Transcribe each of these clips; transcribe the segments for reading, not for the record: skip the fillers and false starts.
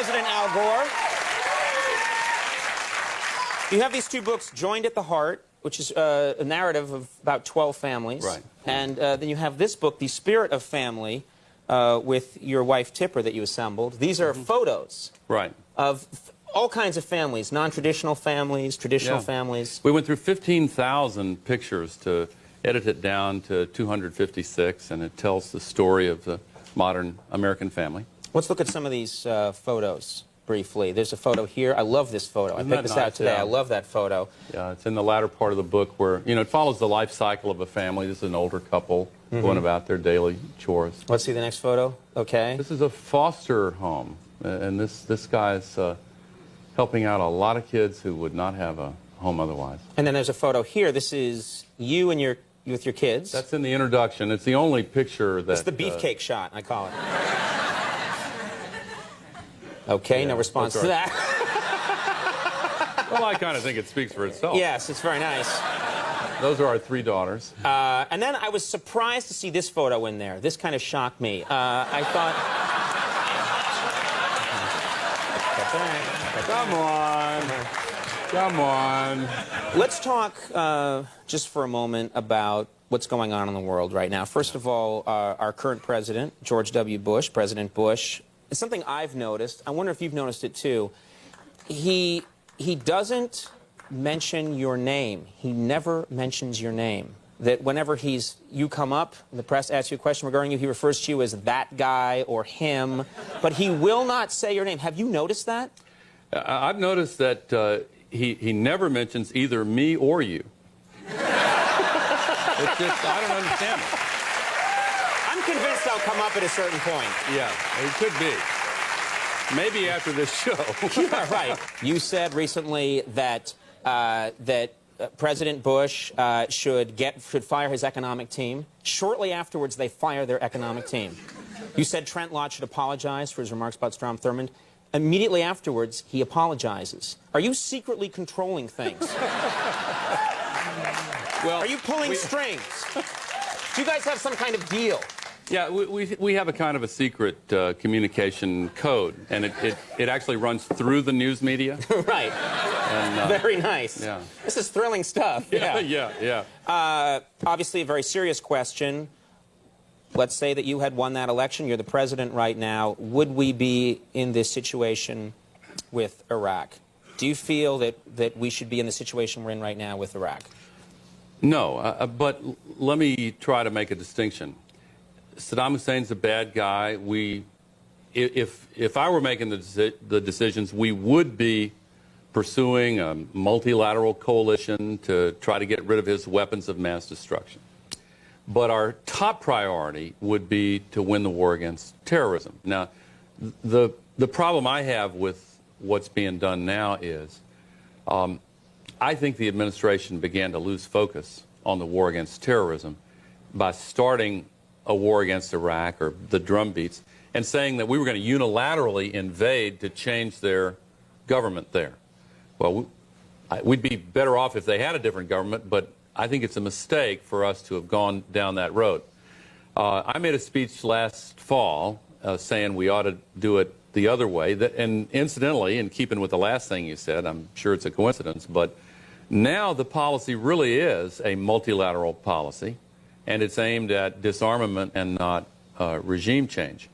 President Al Gore. You have these two books, Joined at the Heart, which is a narrative of about 12 families. Right. And then you have this book, The Spirit of Family, with your wife Tipper that you assembled. These are photos of all kinds of families, non-traditional families, traditional families. We went through 15,000 pictures to edit it down to 256, and it tells the story of the modern American family. Let's look at some of these photos briefly. There's a photo here. I love this photo. I picked this out today. I love that photo. Yeah, it's in the latter part of the book where, you know, it follows the life cycle of a family. This is an older couple going about their daily chores. Let's see the next photo. Okay. This is a foster home, and this guy's helping out a lot of kids who would not have a home otherwise. And then there's a photo here. This is you and with your kids. That's in the introduction. It's the only picture that... It's the beefcake shot, I call it. Okay, no response to that. Well, I kind of think it speaks for itself. Yes, it's very nice. Those are our 3 daughters. And then I was surprised to see this photo in there. This kind of shocked me. I thought... Come on. Come on. Let's talk just for a moment about what's going on in the world right now. First of all, our current president, George W. Bush, President Bush, it's something I've noticed. I wonder if you've noticed it too. He doesn't mention your name. He never mentions your name. That whenever you come up, and the press asks you a question regarding you, he refers to you as that guy or him, but he will not say your name. Have you noticed that? I've noticed that he never mentions either me or you. It's just, I don't understand it. I'm convinced I'll come up at a certain point. Yeah, it could be. Maybe after this show. Yeah, right. You said recently that President Bush should fire his economic team. Shortly afterwards, they fire their economic team. You said Trent Lott should apologize for his remarks about Strom Thurmond. Immediately afterwards, he apologizes. Are you secretly controlling things? Well, are you pulling strings? Do you guys have some kind of deal? Yeah, we have a kind of a secret communication code, and it actually runs through the news media. Right. And, very nice. Yeah. This is thrilling stuff. Yeah. Obviously, a very serious question. Let's say that you had won that election. You're the president right now. Would we be in this situation with Iraq? Do you feel that we should be in the situation we're in right now with Iraq? No, but let me try to make a distinction. Saddam Hussein's a bad guy. If I were making the decisions, we would be pursuing a multilateral coalition to try to get rid of his weapons of mass destruction. But our top priority would be to win the war against terrorism. Now, the problem I have with what's being done now is I think the administration began to lose focus on the war against terrorism by starting a war against Iraq, or the drumbeats, and saying that we were going to unilaterally invade to change their government there. Well, we'd be better off if they had a different government, but I think it's a mistake for us to have gone down that road. I made a speech last fall saying we ought to do it the other way. And incidentally, in keeping with the last thing you said, I'm sure it's a coincidence, but now the policy really is a multilateral policy, and it's aimed at disarmament and not regime change.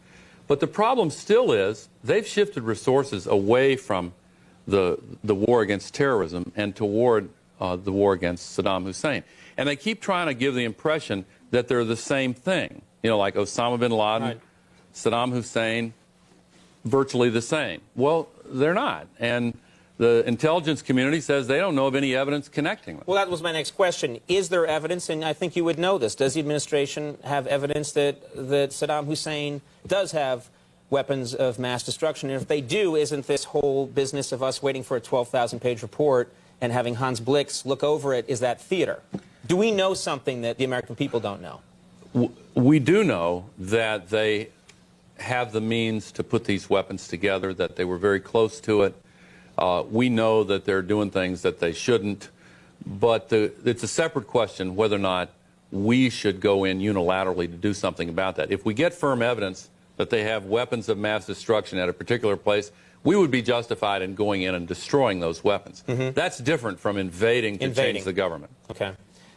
But the problem still is they've shifted resources away from the war against terrorism and toward the war against Saddam Hussein. And they keep trying to give the impression that they're the same thing. You know, like Osama bin Laden, Saddam Hussein, virtually the same. Well, they're not. And the intelligence community says they don't know of any evidence connecting them. Well, that was my next question. Is there evidence, and I think you would know this, does the administration have evidence that Saddam Hussein does have weapons of mass destruction? And if they do, isn't this whole business of us waiting for a 12,000-page report and having Hans Blix look over it, is that theater? Do we know something that the American people don't know? We do know that they have the means to put these weapons together, that they were very close to it. We know that they're doing things that they shouldn't, but it's a separate question whether or not we should go in unilaterally to do something about that. If we get firm evidence that they have weapons of mass destruction at a particular place, we would be justified in going in and destroying those weapons. That's different from invading to change the government. Okay.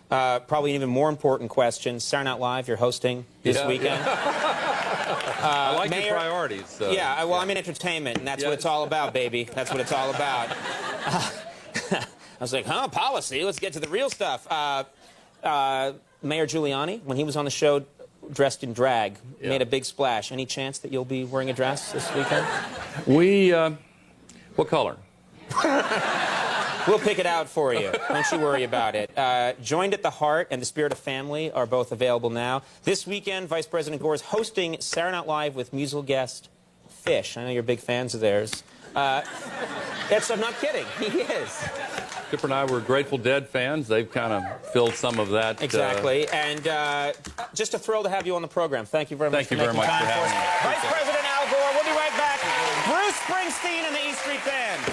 Probably an even more important question. Saturday Night Live, you're hosting this weekend. I like your priorities. Yeah, well, I'm in entertainment, and that's what it's all about, baby. That's what it's all about. I was like, policy? Let's get to the real stuff. Mayor Giuliani, when he was on the show dressed in drag, made a big splash. Any chance that you'll be wearing a dress this weekend? What color? We'll pick it out for you. Don't you worry about it. Joined at the Heart and the Spirit of Family are both available now. This weekend, Vice President Gore is hosting Saturday Night Live with musical guest Fish. I know you're big fans of theirs. I'm not kidding. He is. Kipper and I were Grateful Dead fans. They've kind of filled some of that. Exactly. And just a thrill to have you on the program. Thank you very much for having me. Vice President Al Gore. We'll be right back. Bruce Springsteen and the E Street Band.